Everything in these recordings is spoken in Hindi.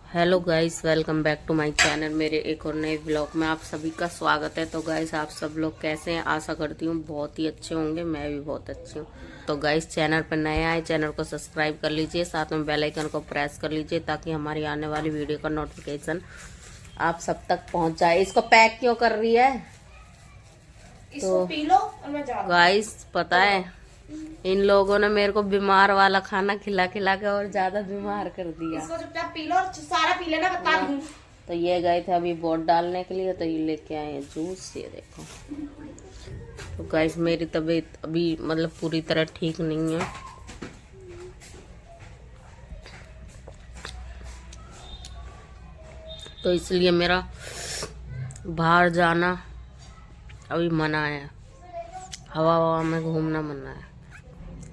Hello guys, welcome back to my channel. मेरे एक और नए ब्लॉग में आप सभी का स्वागत है। तो गाइस, आप सब लोग कैसे हैं? आशा करती हूँ बहुत ही अच्छे होंगे। मैं भी बहुत अच्छी हूँ। तो गाइस, चैनल पर नए आए, चैनल को सब्सक्राइब कर लीजिए, साथ में बेल आइकन को प्रेस कर लीजिए ताकि हमारी आने वाली वीडियो का नोटिफिकेशन आप सब तक पहुँच जाए। इसको पैक क्यों कर रही है? तो पी लो और मैं जा रहा हूँ। गाइस, पता है इन लोगों ने मेरे को बीमार वाला खाना खिला खिला के और ज्यादा बीमार कर दिया। इसको चुपचाप पी लो और सारा पी लेना, बता दूं। तो ये गए थे अभी वोट डालने के लिए, तो ये लेके आए हैं जूस। ये देखो। तो गाइस, मेरी तबीयत अभी मतलब पूरी तरह ठीक नहीं है, तो इसलिए मेरा बाहर जाना अभी मना है। हवा हवा में घूमना मना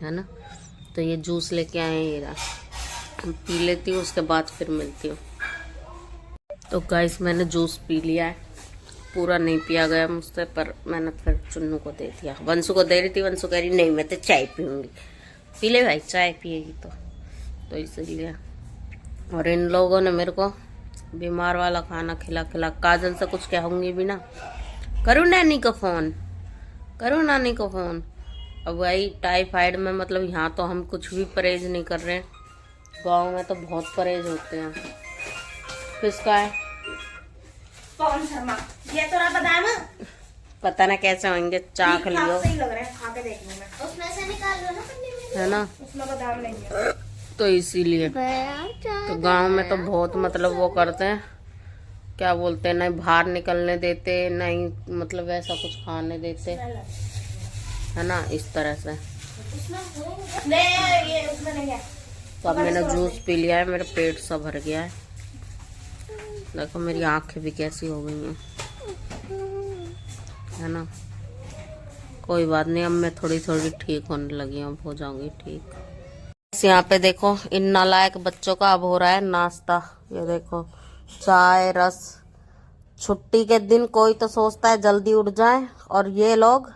है ना। तो ये जूस लेके आए हैं, ये रहा। पी लेती हूँ, उसके बाद फिर मिलती हूँ। तो गाइस, मैंने जूस पी लिया है। पूरा नहीं पिया गया मुझसे, पर मैंने फिर चुन्नू को दे दिया। वंशु को दे रही थी, वंशु कह रही नहीं मैं तो चाय पीऊंगी। पी ले भाई, चाय पिएगी तो इसीलिए। और इन लोगों ने मेरे को बीमार वाला खाना खिला खिला, काजल से कुछ कहूंगी भी ना। करूँ नानी को फोन, करूँ नानी को फोन। अब भाई टाइफाइड में मतलब यहाँ तो हम कुछ भी परहेज नहीं कर रहे हैं, गाँव में तो बहुत परहेज होते हैं। किसका है? पवन शर्मा। ये तो रहा बादाम। पता ना कैसे होंगे, चाख लियो। सही लग रहे हैं, खा के देखने में। उसमें से निकाल लो ना पन्नी में। है ना, उसमें बादाम नहीं है तो इसीलिए। तो गांव में तो बहुत मतलब वो करते हैं, क्या बोलते हैं, नहीं बाहर निकलने देते, नहीं मतलब ऐसा कुछ खाने देते, है ना, इस तरह से। ये उसमें नहीं है। तो अब मैंने जूस पी लिया है, मेरा पेट सा भर गया है। देखो मेरी आंखें भी कैसी हो गई हैं, है ना। कोई बात नहीं, अब मैं थोड़ी थोड़ी ठीक होने लगी हूँ, अब हो जाऊंगी ठीक। यहाँ पे देखो, इन नालायक बच्चों का अब हो रहा है नाश्ता। ये देखो, चाय रस। छुट्टी के दिन कोई तो सोचता है जल्दी उठ जाए, और ये लोग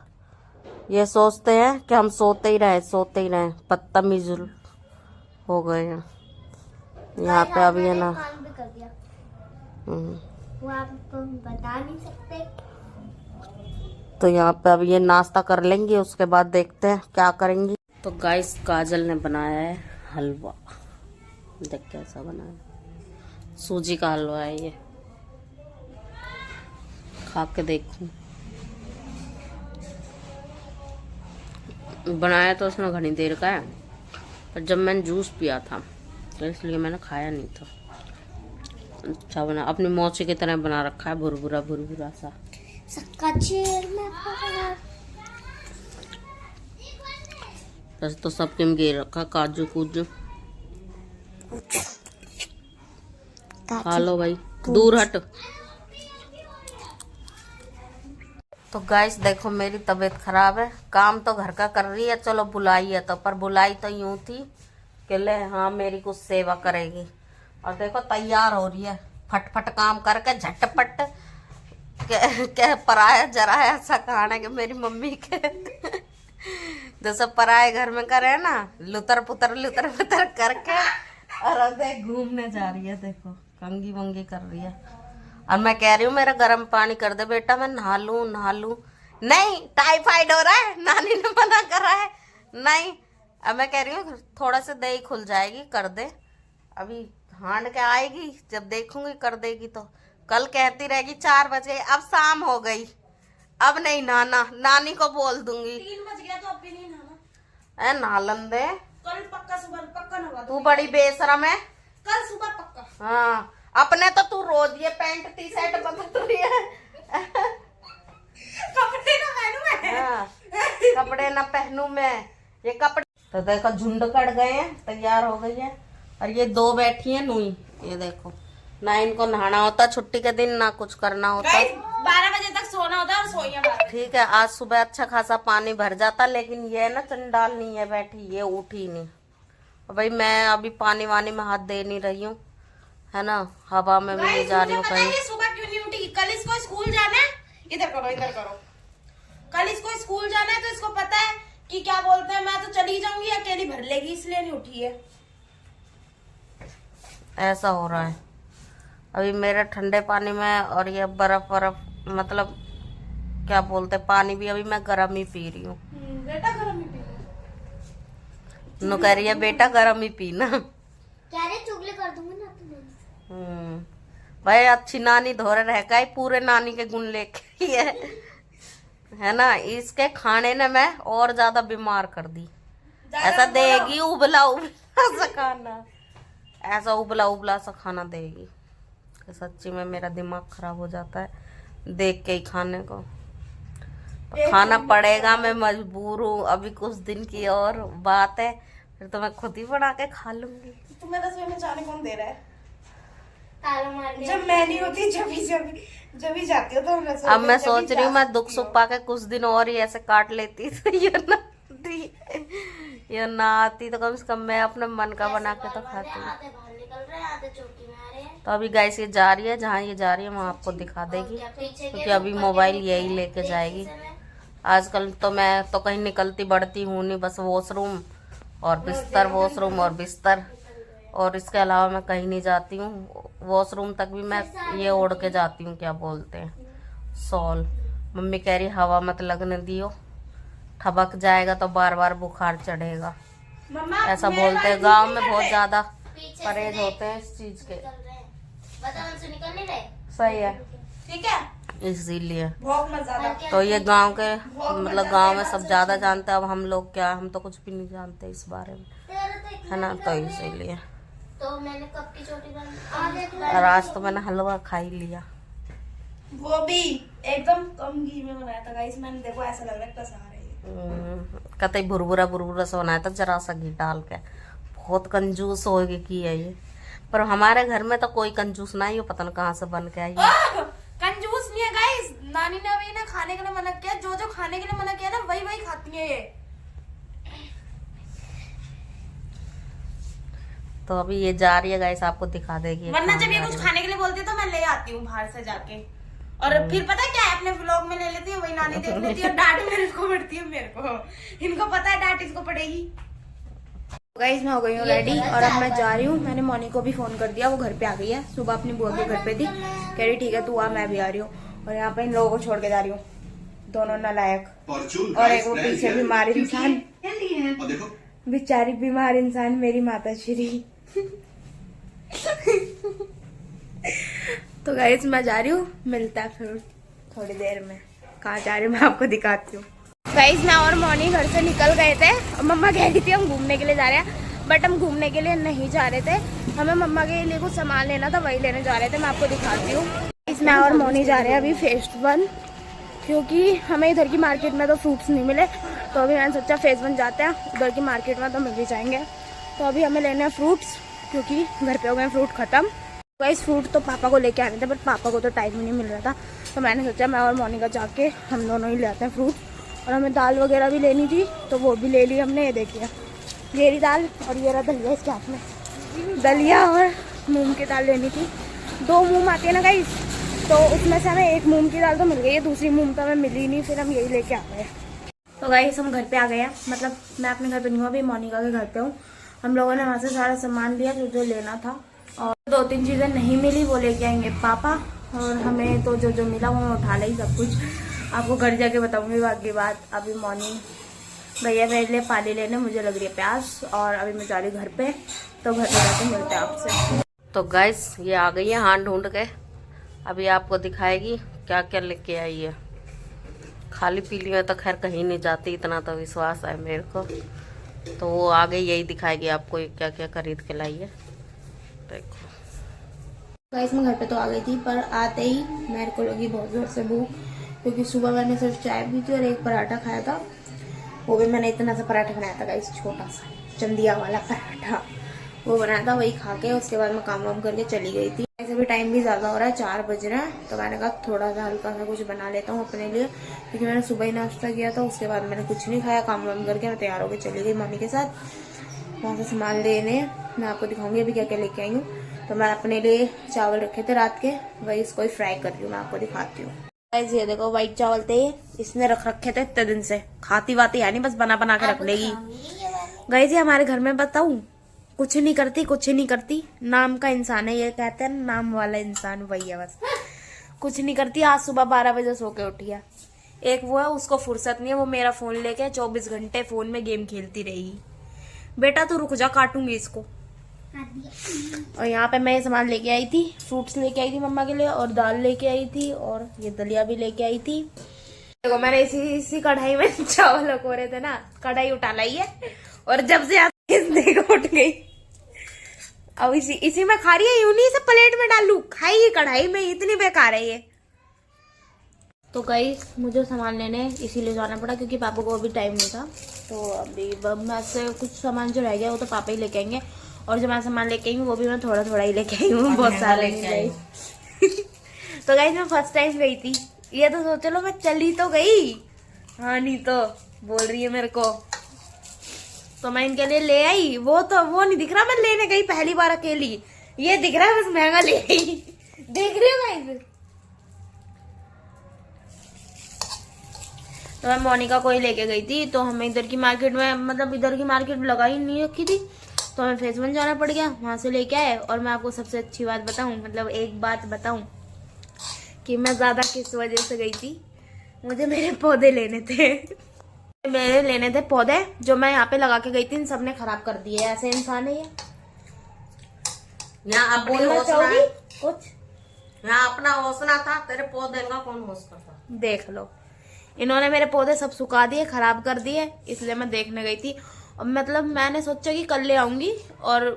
ये सोचते हैं कि हम सोते ही रहे। बदतमीज हो गए हैं यहाँ पे। अभी है ना, वो आपको बता नहीं सकते। तो यहाँ पे अब ये नाश्ता कर लेंगे, उसके बाद देखते हैं क्या करेंगी। तो गाइस, काजल ने बनाया है हलवा। देख कैसा बनाया, सूजी का हलवा है ये। खा के देखूं। बनाया तो उसने घनी देर का है, पर जब मैंने जूस पिया था तो इसलिए मैंने खाया नहीं था। अच्छा बना, अपनी मौसी की तरह बना रखा है, भुरभुरा भुरभुरा सा। बस तो सबके में गिर रखा काजू कूजू। खा लो भाई, दूर हट। तो गाइस देखो, मेरी तबीयत खराब है। काम तो घर का कर रही है, चलो बुलाई है तो, पर बुलाई तो यूं थी कि ले हाँ मेरी कुछ सेवा करेगी। और देखो तैयार हो रही है, फटफट काम करके झटपट के पराया जराया ऐसा खाना कि मेरी मम्मी के जैसे पराए घर में करे ना, लुतर पुतर करके। और अब देख घूमने जा रही है, देखो कंगी वंगी कर रही है। और मैं कह रही हूँ मेरा गर्म पानी कर दे बेटा, मैं नहा लूं। नहीं, टाइफाइड हो रहा है, नानी ने मना करा है। नहीं, अब मैं कह रही हूँ थोड़ा सा दही खुल जाएगी, कर दे। अभी हांड के आएगी, जब देखूंगी कर देगी। तो कल कहती रहेगी 4 बजे, अब शाम हो गई, अब नहीं नहाना, नानी को बोल दूंगी। 3 बज गया तो अब भी नहीं नहाना। नालन दे। कल पक्का सुबह पक्का नहा। तू बड़ी बेशरम है। कल सुबह पक्का। हाँ, अपने तो तू रोज ये पैंट टी शर्ट बदल रही है। कपड़े ना पहनूं मैं। हाँ, कपड़े ना पहनूं मैं, ये कपड़े। तो देखो झुंड कट गए हैं, तैयार हो गई है। और ये 2 बैठी है नुई। ये देखो, ना इनको नहाना होता छुट्टी के दिन, ना कुछ करना होता। 12 बजे तक सोना होता है और सोइया। ठीक है, आज सुबह अच्छा खासा पानी भर जाता, लेकिन ये ना चंडाल नहीं है बैठी, ये उठी नहीं। भाई मैं अभी पानी वानी में हाथ दे नहीं रही हूँ, है ना, हवा में भी नहीं जा रही हूँ कहीं। सुबह क्यों नहीं उठी? कल इसको स्कूल जाना है। इधर करो। कल इसको स्कूल जाना है, तो इसको पता है कि क्या बोलते हैं, मैं तो चली जाऊंगी, अकेली भर लेगी, इसलिए नहीं उठी है। ऐसा हो रहा है। अभी मेरे ठंडे पानी में, और ये बर्फ बर्फ मतलब क्या बोलते पानी भी अभी मैं गर्म ही पी रही हूँ। बेटा गरम ही पी नु कह रही है बेटा गर्म ही पीना। क्या रे चुगली कर दूंगी ना तुम्हें। भाई अच्छी नानी धोरे रह का ही पूरे नानी के गुण लेके ही है ना। इसके खाने ने मैं और ज्यादा बीमार कर दी। ऐसा देगी उबला उबला सा खाना, ऐसा उबला उबला सा खाना देगी कि सच्ची में मेरा दिमाग खराब हो जाता है देख के ही खाने को। तो खाना पड़ेगा, मैं मजबूर हूँ। अभी कुछ दिन की और बात है, फिर तो मैं खुद ही बना के खा लूंगी। तुम्हें रसोई में जाने कौन दे रहा है? ताला मार के जब मैं नहीं होती जब ही जाती हो तो हम रसोई अब में मैं जब ही सोच रही जा हूँ मैं सकती दुख हो। सुख पाके कुछ दिन और ही ऐसे काट लेती तो ये ना आती तो कम से कम मैं अपने मन का बना के तो खाती। आधे बाहर निकल रहे हैं, आधे चौकी में आ रहे हैं। तो अभी गाइस ये जा रही है, जहाँ ये जा रही है वहाँ आपको दिखा देगी, क्योंकि अभी मोबाइल यही लेके जाएगी। आजकल तो मैं तो कहीं निकलती बढ़ती हूँ नहीं, बस वॉशरूम और बिस्तर, वॉशरूम और बिस्तर, और इसके अलावा मैं कहीं नहीं जाती हूँ। वॉशरूम तक भी मैं ये ओढ़ के जाती हूँ, क्या बोलते हैं, शॉल। मम्मी कह रही हवा मत लगने दियो, ठबक जाएगा तो बार बार बुखार चढ़ेगा, मम्मा ऐसा मेरे बोलते बाल हैं। गांव नहीं में कट बहुत रहे। ज्यादा पीछे परहेज से होते हैं इस चीज के। निकल रहे हैं। बदन से निकल नहीं रहे। सही है, ठीक है, इसीलिए। बहुत मजा आता है। तो ये गांव के मतलब गांव में सब ज्यादा जानते हैं। अब हम लोग क्या, हम तो कुछ भी नहीं जानते इस बारे में, तेरा तो इतना है ना। तो निकल रहे हैं। इसीलिए तो मैंने कब की चोटी बंद आधे और आज तो मैंने हलवा खा ही लिया। वो भी एकदम कम घी में बनाया था गाइस मैंने, देखो ऐसा लग रहा है कसा रही है। कतई भुरभुरा भुरभुरा से बनाया था जरा सा घी डाल के। बहुत कंजूस हो गई की है ये, पर हमारे घर में तो कोई कंजूस ना ही हो, पता नहीं कहाँ से बन के आई है। ओह, कंजूस नहीं है गाइस, नानी ने अभी ना खाने के लिए मना किया, जो जो खाने के लिए मना किया ना वही वही खाती है ये। तो अभी ये जा रही है गाइस, आपको दिखा देगी। वरना जब ये कहाँ कुछ जा रही खाने के लिए बोलती है तो मैं ले आती हूँ बाहर से जाके, और फिर पता है क्या है, अपने व्लॉग में ले लेती है, वही नानी देख लेती है और डांट मेरे को पड़ती है। मेरे को इनको पता है डांट इसको पड़ेगी। गाइस मैं हो गई हूँ रेडी और अब मैं जा रही हूँ। मैंने मोनी को भी फोन कर दिया, वो घर पे आ गई है। सुबह अपनी बुआ के घर पे थी, कह रही ठीक है तू आ, मैं भी आ रही हूँ। और यहाँ पे इन लोगों को छोड़ के जा रही हूँ, दोनों नालायक। और एक वो पीछे बीमार इंसान, बेचारी बीमार इंसान, मेरी माता श्री। तो गाइस मैं जा रही हूँ, मिलता है फिर थोड़ी देर में। कहाँ जा रही हूँ मैं आपको दिखाती हूँ। गाइस मैं और मोनी घर से निकल गए थे, मम्मा कह रही थी हम घूमने के लिए जा रहे हैं, बट हम घूमने के लिए नहीं जा रहे थे। हमें मम्मा के लिए कुछ सामान लेना था, वही लेने जा रहे थे। मैं आपको दिखाती हूँ। मैं और मोनी जा रहे हैं अभी फेज 1, क्योंकि हमें इधर की मार्केट में तो फ्रूट्स नहीं मिले, तो अभी मैंने सोचा फेज 1 जाते हैं, उधर की मार्केट में तो मिल ही जाएंगे। तो अभी हमें लेने हैं फ्रूट्स, क्योंकि घर पे हो गए फ्रूट खत्म। गाइस फ्रूट तो पापा को लेके आने थे, बट पापा को तो टाइम ही नहीं मिल रहा था, तो मैंने सोचा मैं और मोनिका जाके हम दोनों ही ले आते हैं फ्रूट। और हमें दाल वगैरह भी लेनी थी, तो वो भी ले ली हमने। ये देखिए, ये रही दाल और ये रहा दलिया इसके हाथ में। दलिया और मूंग की दाल लेनी थी, 2 मूंग आती है ना गाइस, तो उसमें से हमें 1 मूंग की दाल तो मिल गई है, दूसरी मूंग तो हमें मिली नहीं, फिर हम यही लेके आ गए। तो गाइस हम घर पे आ गए हैं, मतलब मैं अपने घर पे नहीं हूँ, अभी मोनिका के घर पे हूँ। हम लोगों ने वहाँ से सारा सामान लिया जो जो लेना था, और 2-3 चीज़ें नहीं मिली वो लेके आएंगे पापा, और हमें तो जो जो मिला वो मैं उठा ली सब कुछ। आपको घर जाके बताऊंगी बाकी बात। अभी मॉर्निंग भैया मेरे लिए पानी लेने, मुझे लग रही है प्यास, और अभी मैं जा रही हूँ घर पे, तो घर पे जाके मिलते हैं आपसे। तो गाइस ये आ गई है हाथ ढूंढ के, अभी आपको दिखाएगी क्या क्या लेके आई है। खाली पीली में तो खैर कहीं नहीं जाती, इतना तो विश्वास है मेरे को। तो वो आ गई, यही दिखाएगी आपको क्या क्या खरीद के लाई है। देखो गाइस मैं घर पे तो आ गई थी, पर आते ही मेरे को लगी बहुत जोर से भूख, क्योंकि सुबह मैंने सिर्फ चाय पी थी और एक पराठा खाया था। वो भी मैंने इतना सा पराठा बनाया था गाइस, छोटा सा चंदिया वाला पराठा वो बनाया था, वही खा के उसके बाद मैं काम वाम करके चली गई थी। ऐसे भी टाइम भी ज़्यादा हो रहा है, 4 बज रहे हैं, तो मैंने कहा थोड़ा सा हल्का सा कुछ बना लेता हूँ अपने लिए, क्योंकि मैंने सुबह ही नाश्ता किया था, उसके बाद मैंने कुछ नहीं खाया। काम वाम करके मैं तैयार होकर चली गई मम्मी के साथ वहाँ से सामान लेने। मैं आपको दिखाऊंगी अभी क्या क्या लेके आई हूँ। तो मैं अपने लिए चावल रखे थे रात के, वही इसको ही फ्राई कर रही हूँ, मैं आपको दिखाती हूँ। ये देखो व्हाइट चावल थे, इसने रख रखे थे इतने दिन से, खाती वाती है नहीं, बस बना बना के रख लेगी। गाइस ये हमारे घर में बताऊं कुछ नहीं करती, कुछ नहीं करती, नाम का इंसान है, ये कहते हैं नाम वाला इंसान वही है बस। कुछ नहीं करती। आज सुबह 12 बजे सो के उठी है। एक वो है, उसको फुर्सत नहीं है, वो मेरा फोन लेके 24 घंटे फोन में गेम खेलती रहेगी। बेटा तू रुक जा, काटूंगी इसको। और यहाँ पे मैं सामान लेके आई थी, फ्रूट्स लेके आई थी मम्मा के लिए, और दाल लेके आई थी, और ये दलिया भी लेके आई थी। देखो मैंने इसी कढ़ाई में चावल हो रहे थे ना, कढ़ाई उठा लाई है, और जब से देखो उठ गई। अब इसी में खा रही है, यूं नहीं इसे प्लेट में डालू, खाएगी कढ़ाई में, इतनी बेकार है ये। तो गाइस मुझे सामान लेने इसीलिए जाना पड़ा क्योंकि पापा को अभी टाइम नहीं था। तो अभी मैं से कुछ सामान जो रह गया वो तो पापा ही लेके आएंगे, और जो मैं सामान लेके आई हूँ वो भी मैं थोड़ा थोड़ा ही लेके आई हूँ, बहुत सारा लेके आई। तो गाइस मैं फर्स्ट टाइम गई थी, ये तो सोच लो मैं चली तो गई, हाँ नहीं तो बोल रही है मेरे को। तो मैं इनके लिए ले आई, वो नहीं दिख रहा मैं लेने गई पहली बार अकेली, ये दिख रहा है बस महंगा ले आई। देख रही हो गाइस। तो मैं मोनिका को ही लेके गई थी, तो हमें इधर की मार्केट में, मतलब इधर की मार्केट लगाई नहीं रखी थी, तो हमें फेस 1 जाना पड़ गया, वहां से लेके आए। और मैं आपको सबसे अच्छी बात बताऊं, मतलब एक बात बताऊं कि मैं ज्यादा किस वजह से गई थी, मुझे मेरे पौधे लेने थे। मेरे लेने थे पौधे, जो मैं यहाँ पे लगा के गई थी, इन सबने खराब कर दिए। ऐसे इंसान है ये। यहाँ अपनी बोलना हौसला चाहोगी कुछ? यहाँ अपना हौसला था, तेरे पौधे का कौन हौसला था? देख लो, इन्होंने मेरे पौधे सब सुखा दिए, खराब कर दिए, इसलिए मैं देखने गई थी। और मतलब मैंने सोचा कि कल ले आऊंगी, और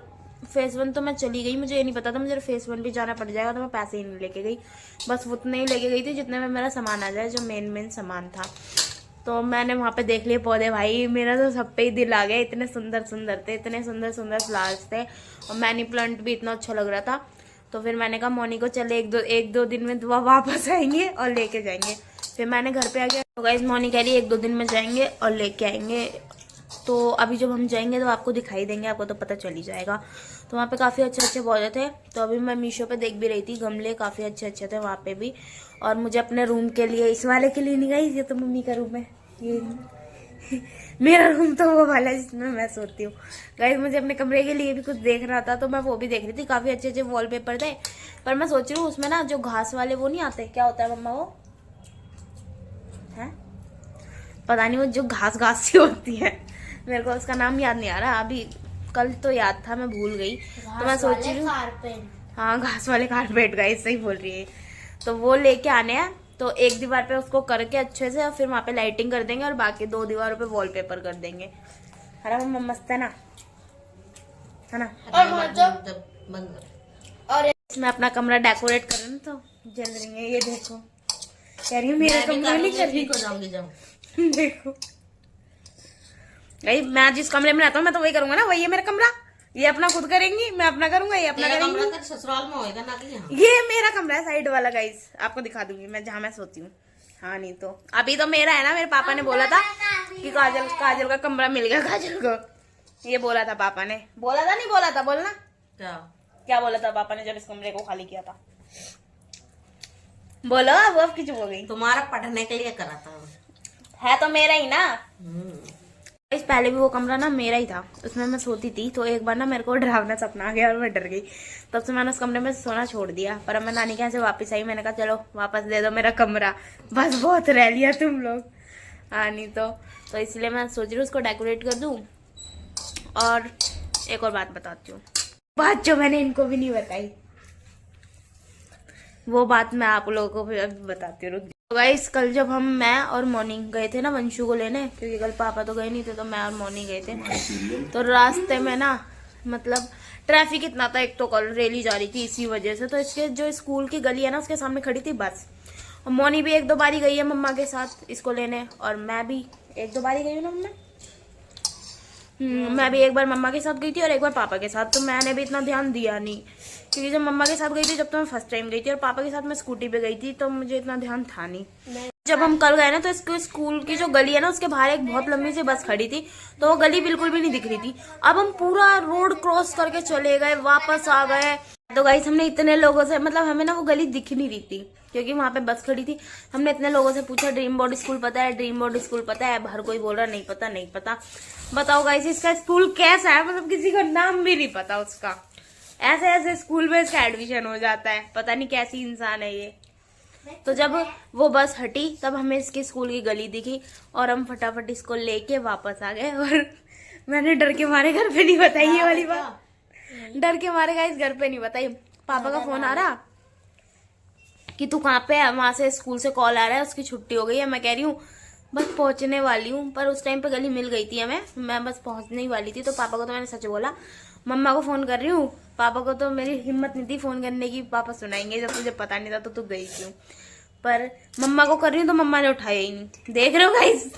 फेस 1 तो मैं चली गई, मुझे ये नहीं पता था मुझे फेस 1 भी जाना पड़ जाएगा, तो मैं पैसे ही नहीं लेके गई, बस उतने ही लेके गई थी जितने में मेरा सामान आ जाए, जो मेन सामान था। तो मैंने वहां पे देख लिए पौधे, भाई मेरा तो सब पे ही दिल आ गया, इतने सुंदर सुंदर थे, इतने सुंदर सुंदर फ्लावर्स थे, और मनी प्लांट भी इतना अच्छा लग रहा था। तो फिर मैंने कहा मोनी को चले एक दो दिन में वापस आएंगे और लेके जाएंगे। फिर मैंने घर पे आ गया। तो गाइस मोनी कह रही है 1-2 दिन में जाएंगे और लेके आएंगे। तो अभी जब हम जाएंगे तो आपको दिखाई देंगे, आपको तो पता चल ही जाएगा। तो वहाँ पे काफ़ी अच्छे अच्छे पौधे थे, तो अभी मैं मीशो पे देख भी रही थी, गमले काफ़ी अच्छे अच्छे थे वहाँ पे भी। और मुझे अपने रूम के लिए, इस वाले के लिए नहीं गई, ये तो मम्मी का रूम है, ये मेरा रूम तो वो वाला है जिसमें मैं सोती हूँ। गाइस मुझे अपने कमरे के लिए भी कुछ देख रहा था, तो मैं वो भी देख रही थी, काफ़ी अच्छे अच्छे वॉलपेपर थे। पर मैं सोच रही हूँ उसमें ना जो घास वाले वो नहीं आते, क्या होता है मम्मा वो है, पता नहीं, वो जो घास सी होती है, मेरे को उसका नाम याद नहीं आ रहा अभी, कल तो याद था मैं भूल गई। तो मैं सोच रही हूँ, हाँ घास वाले कारपेट, गाइस सही बोल रही है। तो वो लेके आने हैं, तो एक दीवार पे उसको करके अच्छे से, और फिर वहाँ पे लाइटिंग कर देंगे, और बाकी 2 दीवारों पे वॉलपेपर कर देंगे। है ना मम्मा, मस्त है ना, है ना। और मैं अपना कमरा डेकोरेट कर रही हूँ, तो जल रही है, ये देखो, कह रही हूँ मेरा कमरा नहीं कर रही। देखो भाई, मैं जिस कमरे में रहता हूँ मैं तो वही करूंगा ना, वही है मेरा कमरा, ये अपना खुद करेंगी, मैं अपना करूंगा, ये अपना करेंगी। ससुराल में होएगा ना कि यहाँ? ये मेरा कमरा है साइड वाला, गाइस आपको दिखा दूंगी मैं जहाँ मैं सोती हूँ। हाँ नहीं तो अभी तो मेरा है ना, मेरे पापा ने बोला था कि काजल का कमरा मिल गया काजल को, ये बोला था पापा ने, बोला था नहीं बोला था, बोलना क्या बोला था पापा ने जब इस कमरे को खाली किया था, बोलो। अब किस हो गई, तुम्हारा पढ़ने के लिए करा था, है तो मेरा ही ना। इस पहले भी वो कमरा ना मेरा ही था, उसमें मैं सोती थी। तो एक बार ना मेरे को डरावना सपना आ गया और मैं डर गई, तब से मैंने उस कमरे में सोना छोड़ दिया। पर अब मैं नानी के यहाँ से वापस आई, मैंने कहा चलो वापस दे दो मेरा कमरा, बस बहुत रह लिया तुम लोग। हाँ नहीं तो इसलिए मैं सोच रही हूँ उसको डेकोरेट कर दूँ। और एक और बात बताती हूँ, बात जो मैंने इनको भी नहीं बताई, वो बात मैं आप लोगों को भी अभी बताती हूँ। गाइस कल जब मैं और मॉर्निंग गए थे ना वंशु को लेने, क्योंकि कल पापा तो गए नहीं थे, तो मैं और मॉर्निंग गए थे। तो रास्ते में ना मतलब ट्रैफिक इतना था, एक तो कल रैली जा रही थी इसी वजह से, तो इसके जो स्कूल की गली है ना उसके सामने खड़ी थी बस। और मॉनी भी 1-2 बारी गई है मम्मा के साथ इसको लेने, और मैं भी 1-2 बारी गई हूँ ना मम्मा। मैं भी एक बार मम्मा के साथ गई थी और एक बार पापा के साथ। तो मैंने भी इतना ध्यान दिया नहीं, क्योंकि जब मम्मा के साथ गई थी जब तो मैं फर्स्ट टाइम गई थी, और पापा के साथ मैं स्कूटी पे गई थी, तो मुझे इतना ध्यान था नहीं। जब हम कल गए ना तो इसके स्कूल की जो गली है ना उसके बाहर एक बहुत लंबी सी बस खड़ी थी, तो वो गली बिल्कुल भी नहीं दिख रही थी। अब हम पूरा रोड क्रॉस करके चले गए, वापस आ गए। तो गाइस हमने इतने लोगों से, मतलब हमें ना वो गली दिख नहीं रही थी क्योंकि वहां पे बस खड़ी थी। हमने इतने लोगों से पूछा ड्रीम बोर्ड स्कूल पता है, ड्रीम बोर्ड स्कूल पता है, हर कोई बोल रहा नहीं पता नहीं पता। बताओ गाइस इसका स्कूल कैसा है, मतलब किसी को नाम भी नहीं पता उसका। ऐसे ऐसे स्कूल में इसका एडमिशन हो जाता है, पता नहीं कैसी इंसान है ये। तो जब वो बस हटी तब हमें इसके स्कूल की गली दिखी और हम फटाफट इसको लेके वापस आ गए। और मैंने डर के मारे घर पे नहीं बताई ये वाली बात, डर के मारे गाइस घर पे नहीं बताई। पापा का फोन आ रहा कि तू कहाँ पे है, वहां से स्कूल से कॉल आ रहा है उसकी छुट्टी हो गई है। मैं कह रही हूँ बस पहुंचने वाली हूँ, पर उस टाइम पे गली मिल गई थी हमें, मैं बस पहुंचने ही वाली थी। तो पापा को तो मैंने सच बोला, मम्मा को फोन कर रही हूँ। पापा को तो मेरी हिम्मत नहीं थी फोन करने की, पापा सुनाएंगे जब तुझे पता नहीं था तो तू गई क्यों। पर मम्मा को कर रही हूँ तो मम्मा ने उठाया ही नहीं। देख रहे हो गाइस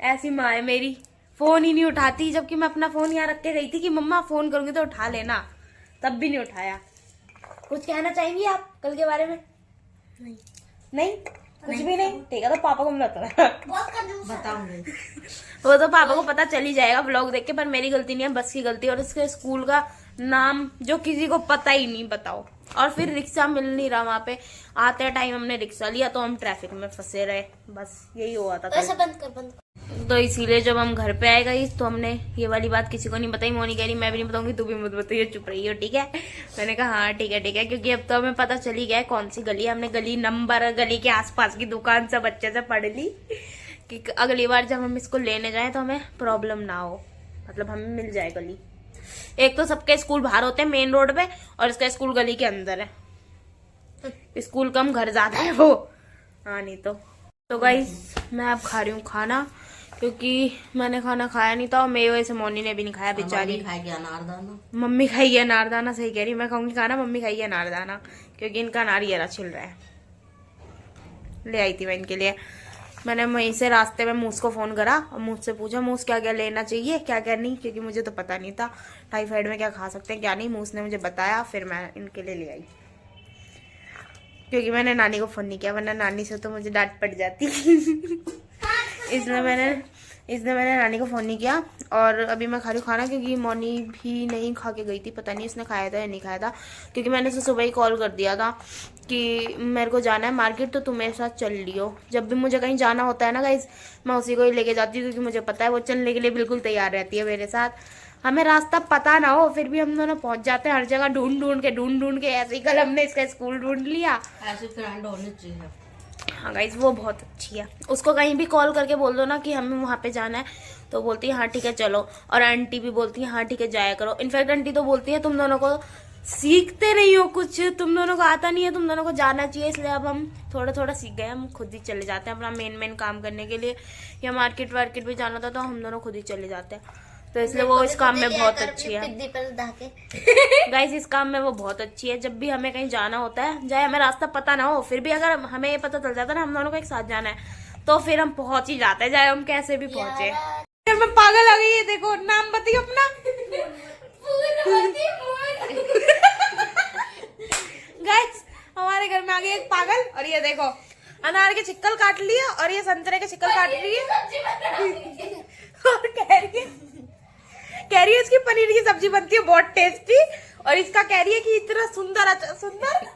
ऐसी माँ है मेरी, फोन ही नहीं उठाती, जबकि मैं अपना फोन यहाँ रख के गई थी कि मम्मा फोन करूंगी तो उठा लेना, तब भी नहीं उठाया। कुछ कहना चाहेंगी आप कल के बारे में? नहीं कुछ भी नहीं, ठीक है। तो पापा को मैं बताऊंगी, वो तो पापा को पता चल ही जाएगा व्लॉग देख के। पर मेरी गलती नहीं है, बस की गलती। और इसके स्कूल का नाम जो किसी को पता ही नहीं, बताओ। और फिर रिक्शा मिल नहीं रहा वहां पे, आते टाइम हमने रिक्शा लिया तो हम ट्रैफिक में फंसे रहे, बस यही हुआ था। ऐसे बंद कर। तो इसीलिए जब हम घर पे आए गई तो हमने ये वाली बात किसी को नहीं बताई। मोनी कह रही मैं भी नहीं बताऊंगी, तू भी मत बताइए, चुप रही हो ठीक है। मैंने कहा हाँ ठीक है क्योंकि अब तो हमें पता चल ही गया है कौन सी गली है। हमने गली नंबर, गली के आसपास की दुकान सब अच्छे से पढ़ ली कि अगली बार जब हम इसको लेने जाए तो हमें प्रॉब्लम ना हो, मतलब हमें मिल जाए गली। एक तो सबके स्कूल बाहर होते हैं मेन रोड पे, और इसका स्कूल गली के अंदर है। स्कूल कम घर ज्यादा है वो, हाँ नहीं तो गाइस मैं अब खा रही हूँ खाना, क्योंकि मैंने खाना खाया नहीं था और मेरी वजह से मोनी ने भी नहीं खाया बेचारी। खाएगी अनारदाना, मम्मी खाई है अनारदाना, सही कह रही। मैं खाऊंगी खाना, मम्मी खाई है अनारदाना, क्योंकि इनका नारियल छिल रहा है। ले आई थी मैं इनके लिए। मैंने वहीं से रास्ते में मूस को फोन करा और मूस से पूछा मूस क्या क्या लेना चाहिए क्या क्या नहीं, क्योंकि मुझे तो पता नहीं था टाइफाइड में क्या खा सकते हैं क्या नहीं। मूस ने मुझे बताया, फिर मैं इनके लिए ले आई, क्योंकि मैंने नानी को फोन नहीं किया, वरना नानी से तो मुझे डांट पड़ जाती इसलिए मैंने नानी को फोन नहीं किया। और अभी मैं खा रही हूँ खाना, क्योंकि मोनी भी नहीं खा के गई थी, पता नहीं इसने खाया था या नहीं खाया था, क्योंकि मैंने उसे सुबह ही कॉल कर दिया था कि मेरे को जाना है मार्केट तो तुम मेरे साथ चल लियो। जब भी मुझे कहीं जाना होता है ना गाइस, मैं उसी को ही लेके जाती हूँ, क्योंकि मुझे पता है वो चलने के लिए बिल्कुल तैयार रहती है मेरे साथ। हमें रास्ता पता ना हो फिर भी हम दोनों पहुंच जाते हैं हर जगह ढूंढ के। ऐसे ही कल हमने इसका स्कूल ढूंढ लिया। ऐसी फ्रेंड होनी चाहिए। हाँ गाइज वो बहुत अच्छी है, उसको कहीं भी कॉल करके बोल दो ना कि हमें वहाँ पे जाना है तो बोलती है हाँ ठीक है चलो। और आंटी भी बोलती है हाँ ठीक है जाया करो। इनफैक्ट आंटी तो बोलती है तुम दोनों को सीखते नहीं हो कुछ, तुम दोनों को आता नहीं है, तुम दोनों को जाना चाहिए। इसलिए अब हम थोड़ा थोड़ा सीख गए, हम खुद ही चले जाते हैं अपना मेन काम करने के लिए, या मार्केट वार्केट भी जाना था तो हम दोनों खुद ही चले जाते हैं। तो इसलिए वो इस काम में बहुत अच्छी है गाइस, इस काम में वो बहुत अच्छी है। जब भी हमें कहीं जाना होता है, चाहे हमें रास्ता पता ना हो, फिर भी अगर हमें ये पता चल जाता है ना हम दोनों को एक साथ जाना है, तो फिर हम पहुंच ही जाते हैं, चाहे हम कैसे भी पहुंचे। मैं पागल आ गई है, देखो नाम बताइए अपना गाइस हमारे घर में आ गई एक पागल, और ये देखो अनार के छिक्कल काट लिया और ये संतरे के छिक्कल काट रही है और कह रही है इसकी पनीर की सब्जी बनती है बहुत टेस्टी, और इसका कह रही है कि इतना सुंदर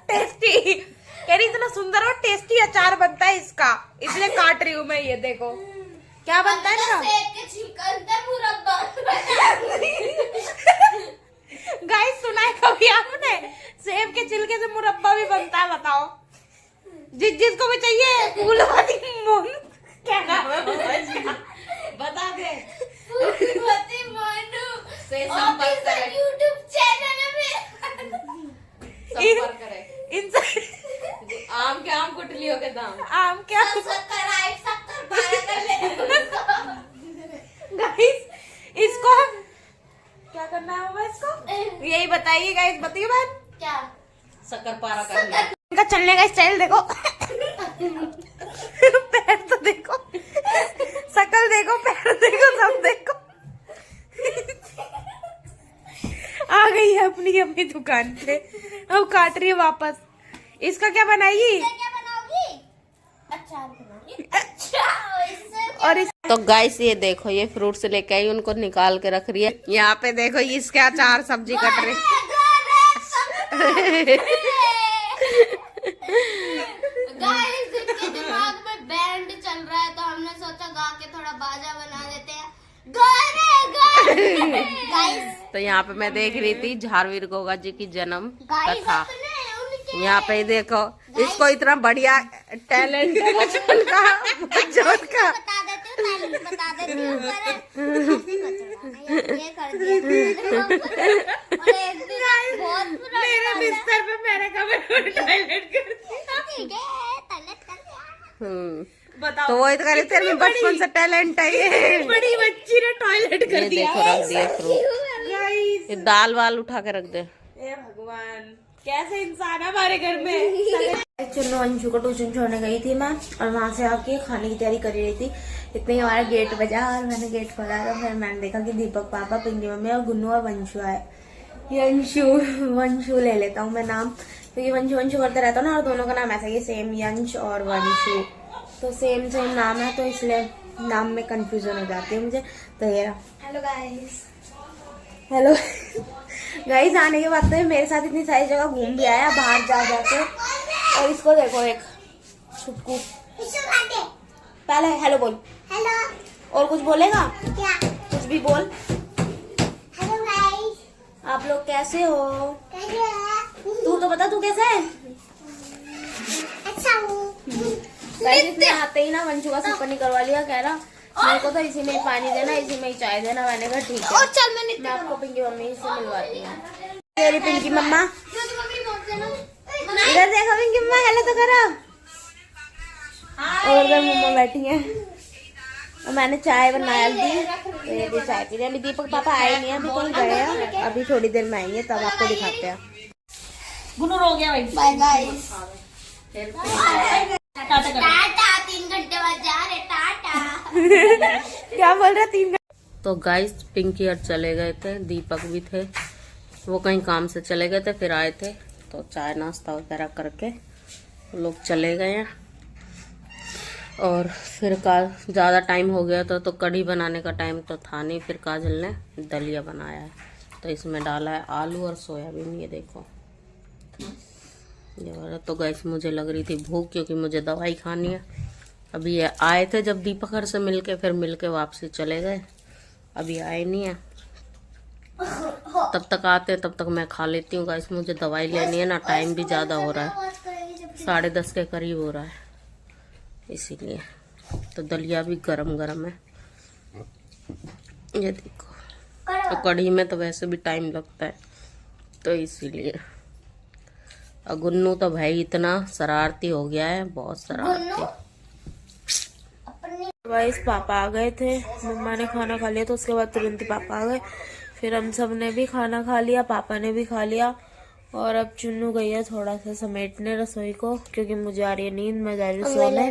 टेस्टी, कह रही इतना सुंदर और टेस्टी अचार बनता है इसका, इसलिए काट रही हूँ मैं। ये देखो क्या बनता है ना गाइस, सुना है कभी आपने सेब के छिलके से मुरब्बा भी बनता है? बताओ जिसको भी चाहिए फूलवती मोनू, क्या नाम है इसका बता दे, फूलवती मोनू से संपर्क करें, यूट्यूब चैनल है संपर्क करें इनसे। आम के आम गुटलियों के दाम, आम क्या गाइस इसको क्या करना है बाबा, इसको यही बताइए गाइस, बताइए बात क्या शक्कर पारा करना है। इनका चलने का स्टाइल देखो पैर तो देखो, शकल देखो, पैर देखो, सब देखो आ गई है अपनी दुकान पे, अब काट रही है वापस। इसका क्या बनाएगी? क्या बनाओगी? अचार बनाओ। और इस तो गाइस ये देखो, ये फ्रूट्स लेके आई, उनको निकाल के रख रही है। यहाँ पे देखो इसके अचार सब्जी कट रही। गाइस इनके दिमाग में बैंड चल रहा है तो हमने सोचा गा के थोड़ा बाजा बना देते हैं। गाइस तो यहाँ पे मैं देख रही थी झारवीर गोगा जी की जन्म कथा। यहाँ पे देखो, इसको इतना बढ़िया टैलेंट है बचपन का, बचपन का। बता देती हूँ ये कर दिया। और एक दिन बहुत मेरे बिस्तर पे मैंने कभी टॉयलेट कर ठीक है टॉयलेट कर दिया। बताओ। तो वो इतना तेरे में बचपन से टैलेंट है ये। बड़ी बच्ची ने टॉयलेट कर ये दिया। देखो रख दिया फ्रूट। गाइस ये दाल वाल उठा के रख दे। हे भगवान, कैसे इंसान है हमारे घर में। चलो अंशु को ट्यूशन छोड़ने गई थी मैं, और वहां से आके खाने की तैयारी कर रही थी। इतने ही हमारा गेट बजा और मैंने गेट खोला, तो फिर मैंने देखा कि दीपक पापा, पिंकी मम्मी और गुन्नू और वंशु आए। ये वंशु ले लेता हूँ मैं नाम, क्योंकि वंशु वंशु करते रहता हूँ ना, और दोनों का नाम ऐसा ही सेम, यंश और वंशु, तो सेम नाम है, तो इसलिए नाम में कंफ्यूजन हो जाती है मुझे। तो ये हेलो गाइस, हेलो गाइस। आने के बाद तो मेरे साथ इतनी सारी जगह घूम भी आया बाहर जा जाके। और इसको देखो, एक छुटकू, पहले हेलो बोल। हेलो और कुछ बोलेगा? क्या? कुछ भी बोल। हेलो गाइस आप लोग कैसे हो? कैसे हो? तू तो बता, तू कैसा है? अच्छा हूँ। गाइस इसने आते ही ना वंशु का सिपा निकलवा लिया, कह रहा मेरे को तो इसी में ही पानी देना, इसी में ही चाय देना। मैंने कहा ठीक है, चल मैं आपको पिंकी मम्मी से मिलवाती हूँ। तेरी पिंकी मम्मा इधर देखो, पिंकी मम्मा हेलो तो करो। और उधर मम्मा बैठी है, और मैंने चाय बनाया दी, तो ये भी चाय पी रहे। अभी दीपक पापा आए नहीं है, अभी कहीं गए हैं, अभी थोड़ी देर में आएंगे, तब आपको दिखाते हैं। गुनूर हो गया भाई। Bye guys. टाटा 3 घंटे बाद जा रहे टाटा। क्या बोल रहे 3 घंटे? तो गाइस पिंकी और चले गए थे, दीपक भी थे, वो कहीं काम से चले गए थे, फिर आए थे, तो चाय नाश्ता वगैरह करके लोग चले गए हैं। और फिर ज़्यादा टाइम हो गया था, तो कढ़ी बनाने का टाइम तो था नहीं, फिर काजल ने दलिया बनाया है, तो इसमें डाला है आलू और सोयाबीन। ये देखो ये वाला। तो गैस मुझे लग रही थी भूख, क्योंकि मुझे दवाई खानी है। अभी ये आए थे जब दीपक घर से मिलके, फिर मिलके वापसी चले गए, अभी आए नहीं है। तब तक आते तब तक मैं खा लेती हूँ गाइस, मुझे दवाई लेनी है ना, टाइम भी ज़्यादा हो रहा है, 10:30 के करीब हो रहा है, इसीलिए। तो दलिया भी गरम गरम है, ये देखो। तो कढ़ी में तो वैसे भी टाइम लगता है, तो इसीलिए। और गुन्नू तो भाई इतना शरारती हो गया है, बहुत शरारती। गाइस पापा आ गए थे, मम्मा ने खाना खा लिया, तो उसके बाद तुरंत ही पापा आ गए। फिर हम सब ने भी खाना खा लिया, पापा ने भी खा लिया, और अब चुन्नू गई है थोड़ा सा समेटने रसोई को, क्योंकि मुझे आ रही है नींद, मैं जा रही हूँ सोने।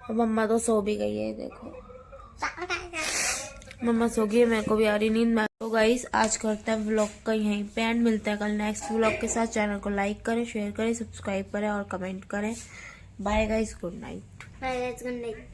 और मम्मा तो सो भी गई है, देखो मम्मा सो गई है, मेरे को भी आ रही नींद। तो गाइस आज करते हैं व्लॉग का यहीं पे एंड, मिलते हैं कल नेक्स्ट व्लॉग के साथ। चैनल को लाइक करें, शेयर करें, सब्सक्राइब करें और कमेंट करें। Bye guys, good night. Bye guys, good night.